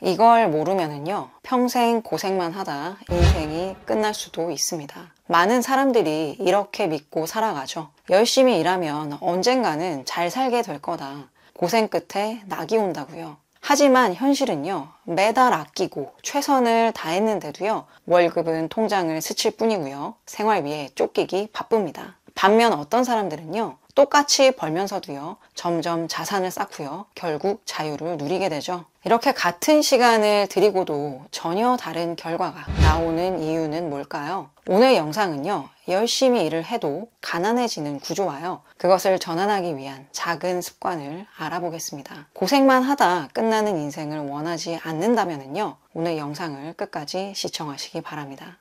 이걸 모르면은요, 평생 고생만 하다 인생이 끝날 수도 있습니다. 많은 사람들이 이렇게 믿고 살아가죠. 열심히 일하면 언젠가는 잘 살게 될 거다. 고생 끝에 낙이 온다고요. 하지만 현실은요, 매달 아끼고 최선을 다했는데도요, 월급은 통장을 스칠 뿐이고요, 생활비에 쫓기기 바쁩니다. 반면 어떤 사람들은요, 똑같이 벌면서도요, 점점 자산을 쌓고요, 결국 자유를 누리게 되죠. 이렇게 같은 시간을 들이고도 전혀 다른 결과가 나오는 이유는 뭘까요? 오늘 영상은요, 열심히 일을 해도 가난해지는 구조와요, 그것을 전환하기 위한 작은 습관을 알아보겠습니다. 고생만 하다 끝나는 인생을 원하지 않는다면요, 오늘 영상을 끝까지 시청하시기 바랍니다.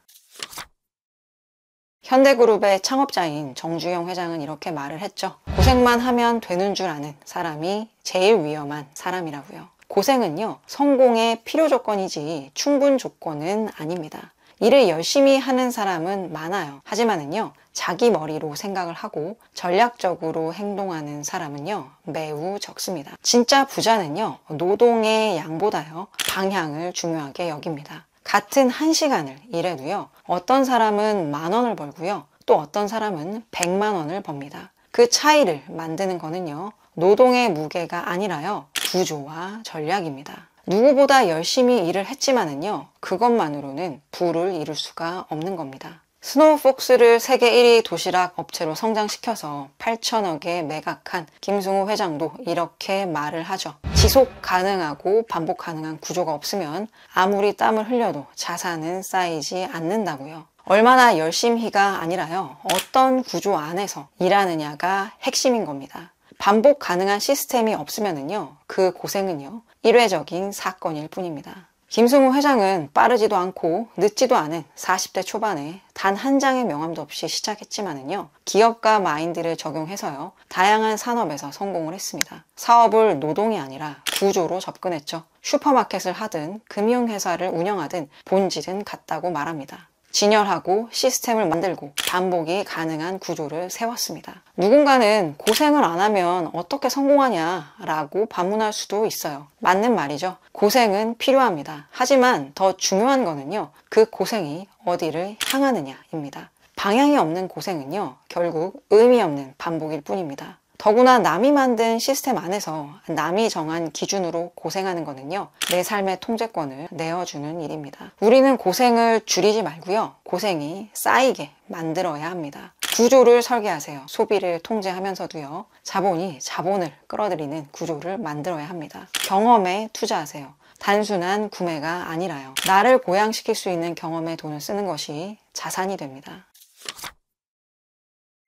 현대그룹의 창업자인 정주영 회장은 이렇게 말을 했죠. 고생만 하면 되는 줄 아는 사람이 제일 위험한 사람이라고요. 고생은요, 성공의 필요 조건이지 충분 조건은 아닙니다. 일을 열심히 하는 사람은 많아요. 하지만은요, 자기 머리로 생각을 하고 전략적으로 행동하는 사람은요, 매우 적습니다. 진짜 부자는요, 노동의 양보다요, 방향을 중요하게 여깁니다. 같은 1시간을 일해도요, 어떤 사람은 10,000원을 벌고요, 또 어떤 사람은 100만 원을 법니다. 그 차이를 만드는 거는요, 노동의 무게가 아니라요, 구조와 전략입니다. 누구보다 열심히 일을 했지만은요, 그것만으로는 부를 이룰 수가 없는 겁니다. 스노우폭스를 세계 1위 도시락 업체로 성장시켜서 8천억에 매각한 김승우 회장도 이렇게 말을 하죠. 지속 가능하고 반복 가능한 구조가 없으면 아무리 땀을 흘려도 자산은 쌓이지 않는다고요. 얼마나 열심히가 아니라요, 어떤 구조 안에서 일하느냐가 핵심인 겁니다. 반복 가능한 시스템이 없으면은요, 그 고생은요, 일회적인 사건일 뿐입니다. 김승우 회장은 빠르지도 않고 늦지도 않은 40대 초반에 단 한 장의 명함도 없이 시작했지만은요, 기업가 마인드를 적용해서요, 다양한 산업에서 성공을 했습니다. 사업을 노동이 아니라 구조로 접근했죠. 슈퍼마켓을 하든 금융회사를 운영하든 본질은 같다고 말합니다. 진열하고 시스템을 만들고 반복이 가능한 구조를 세웠습니다. 누군가는 고생을 안 하면 어떻게 성공하냐 라고 반문할 수도 있어요. 맞는 말이죠. 고생은 필요합니다. 하지만 더 중요한 거는요, 그 고생이 어디를 향하느냐입니다. 방향이 없는 고생은요, 결국 의미 없는 반복일 뿐입니다. 더구나 남이 만든 시스템 안에서 남이 정한 기준으로 고생하는 거는요, 내 삶의 통제권을 내어주는 일입니다. 우리는 고생을 줄이지 말고요, 고생이 쌓이게 만들어야 합니다. 구조를 설계하세요. 소비를 통제하면서도요, 자본이 자본을 끌어들이는 구조를 만들어야 합니다. 경험에 투자하세요. 단순한 구매가 아니라요, 나를 보양시킬 수 있는 경험에 돈을 쓰는 것이 자산이 됩니다.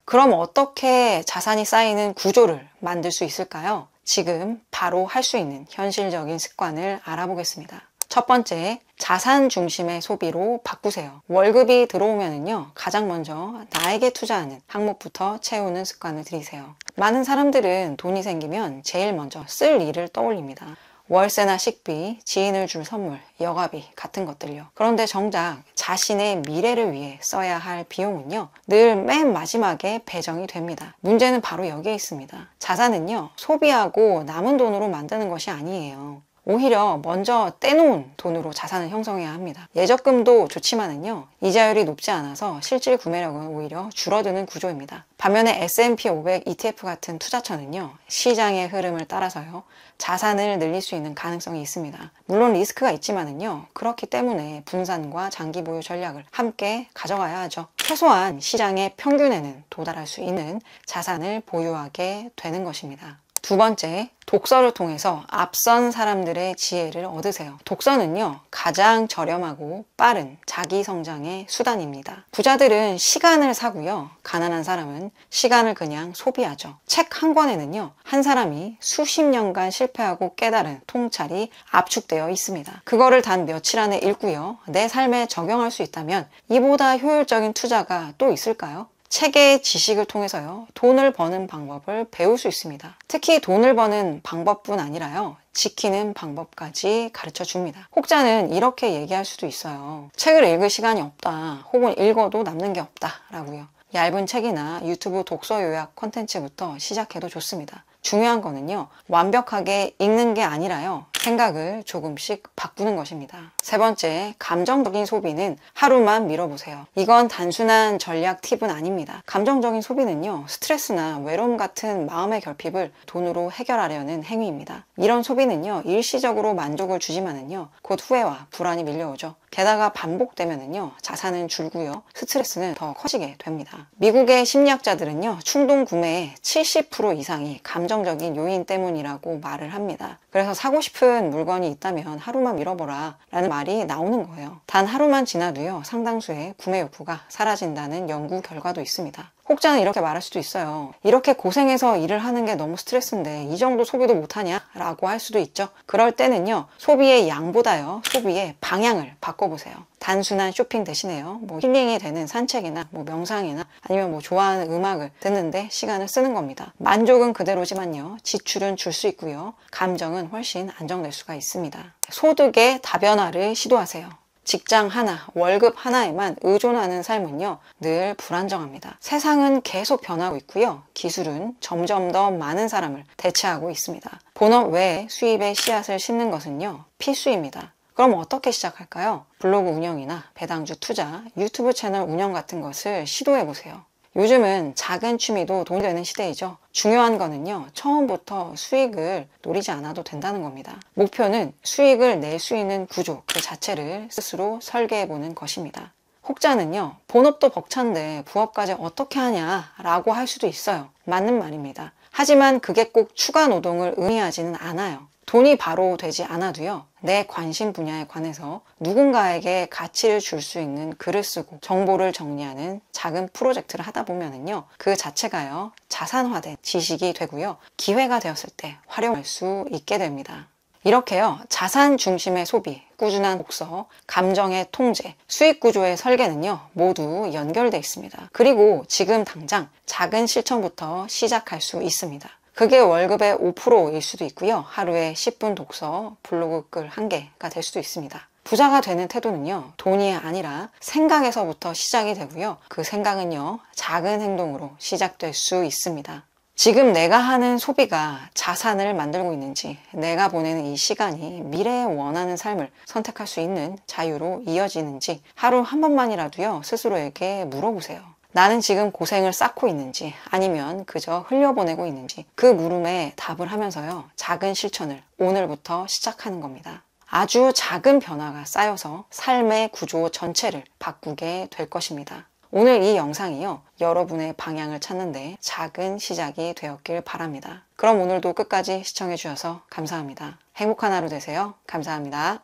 그럼 어떻게 자산이 쌓이는 구조를 만들 수 있을까요? 지금 바로 할 수 있는 현실적인 습관을 알아보겠습니다. 첫 번째, 자산 중심의 소비로 바꾸세요. 월급이 들어오면은요, 가장 먼저 나에게 투자하는 항목부터 채우는 습관을 들이세요. 많은 사람들은 돈이 생기면 제일 먼저 쓸 일을 떠올립니다. 월세나 식비, 지인을 줄 선물, 여가비 같은 것들요. 그런데 정작 자신의 미래를 위해 써야 할 비용은요, 늘 맨 마지막에 배정이 됩니다. 문제는 바로 여기에 있습니다. 자산은요, 소비하고 남은 돈으로 만드는 것이 아니에요. 오히려 먼저 떼놓은 돈으로 자산을 형성해야 합니다. 예적금도 좋지만은요, 이자율이 높지 않아서 실질 구매력은 오히려 줄어드는 구조입니다. 반면에 S&P 500 ETF 같은 투자처는요, 시장의 흐름을 따라서요, 자산을 늘릴 수 있는 가능성이 있습니다. 물론 리스크가 있지만은요, 그렇기 때문에 분산과 장기 보유 전략을 함께 가져가야 하죠. 최소한 시장의 평균에는 도달할 수 있는 자산을 보유하게 되는 것입니다. 두 번째, 독서를 통해서 앞선 사람들의 지혜를 얻으세요. 독서는요, 가장 저렴하고 빠른 자기 성장의 수단입니다. 부자들은 시간을 사고요, 가난한 사람은 시간을 그냥 소비하죠. 책 한 권에는요, 한 사람이 수십 년간 실패하고 깨달은 통찰이 압축되어 있습니다. 그거를 단 며칠 안에 읽고요, 내 삶에 적용할 수 있다면 이보다 효율적인 투자가 또 있을까요? 책의 지식을 통해서요, 돈을 버는 방법을 배울 수 있습니다. 특히 돈을 버는 방법뿐 아니라요, 지키는 방법까지 가르쳐 줍니다. 혹자는 이렇게 얘기할 수도 있어요. 책을 읽을 시간이 없다, 혹은 읽어도 남는 게 없다 라고요. 얇은 책이나 유튜브 독서 요약 콘텐츠부터 시작해도 좋습니다. 중요한 거는요, 완벽하게 읽는 게 아니라요, 생각을 조금씩 바꾸는 것입니다. 세 번째, 감정적인 소비는 하루만 미뤄보세요. 이건 단순한 전략 팁은 아닙니다. 감정적인 소비는요, 스트레스나 외로움 같은 마음의 결핍을 돈으로 해결하려는 행위입니다. 이런 소비는요, 일시적으로 만족을 주지만은요, 곧 후회와 불안이 밀려오죠. 게다가 반복되면은요, 자산은 줄고요, 스트레스는 더 커지게 됩니다. 미국의 심리학자들은요, 충동 구매의 70% 이상이 감정적인 요인 때문이라고 말을 합니다. 그래서 사고 싶은 물건이 있다면 하루만 미뤄보라 라는 말이 나오는 거예요. 단 하루만 지나도요, 상당수의 구매 욕구가 사라진다는 연구 결과도 있습니다. 혹자는 이렇게 말할 수도 있어요. 이렇게 고생해서 일을 하는 게 너무 스트레스인데 이 정도 소비도 못하냐? 라고 할 수도 있죠. 그럴 때는요, 소비의 양보다요, 소비의 방향을 바꿔보세요. 단순한 쇼핑 대신에요, 힐링이 되는 산책이나 명상이나 아니면 좋아하는 음악을 듣는데 시간을 쓰는 겁니다. 만족은 그대로지만요, 지출은 줄 수 있고요, 감정은 훨씬 안정될 수가 있습니다. 소득의 다변화를 시도하세요. 직장 하나, 월급 하나에만 의존하는 삶은요, 늘 불안정합니다. 세상은 계속 변하고 있고요, 기술은 점점 더 많은 사람을 대체하고 있습니다. 본업 외에 수입의 씨앗을 심는 것은요, 필수입니다. 그럼 어떻게 시작할까요? 블로그 운영이나 배당주 투자, 유튜브 채널 운영 같은 것을 시도해보세요. 요즘은 작은 취미도 돈이 되는 시대이죠. 중요한 거는요, 처음부터 수익을 노리지 않아도 된다는 겁니다. 목표는 수익을 낼 수 있는 구조 그 자체를 스스로 설계해보는 것입니다. 혹자는요, 본업도 벅찬데 부업까지 어떻게 하냐 라고 할 수도 있어요. 맞는 말입니다. 하지만 그게 꼭 추가 노동을 의미하지는 않아요. 돈이 바로 되지 않아도요, 내 관심 분야에 관해서 누군가에게 가치를 줄 수 있는 글을 쓰고 정보를 정리하는 작은 프로젝트를 하다 보면은요, 그 자체가요, 자산화된 지식이 되고요, 기회가 되었을 때 활용할 수 있게 됩니다. 이렇게요, 자산 중심의 소비, 꾸준한 독서, 감정의 통제, 수익 구조의 설계는요, 모두 연결되어 있습니다. 그리고 지금 당장 작은 실천부터 시작할 수 있습니다. 그게 월급의 5%일 수도 있고요, 하루에 10분 독서, 블로그 글 1개가 될 수도 있습니다. 부자가 되는 태도는요, 돈이 아니라 생각에서부터 시작이 되고요, 그 생각은요, 작은 행동으로 시작될 수 있습니다. 지금 내가 하는 소비가 자산을 만들고 있는지, 내가 보내는 이 시간이 미래에 원하는 삶을 선택할 수 있는 자유로 이어지는지 하루 한 번만이라도요, 스스로에게 물어보세요. 나는 지금 고생을 쌓고 있는지 아니면 그저 흘려보내고 있는지, 그 물음에 답을 하면서요, 작은 실천을 오늘부터 시작하는 겁니다. 아주 작은 변화가 쌓여서 삶의 구조 전체를 바꾸게 될 것입니다. 오늘 이 영상이요, 여러분의 방향을 찾는데 작은 시작이 되었길 바랍니다. 그럼 오늘도 끝까지 시청해 주셔서 감사합니다. 행복한 하루 되세요. 감사합니다.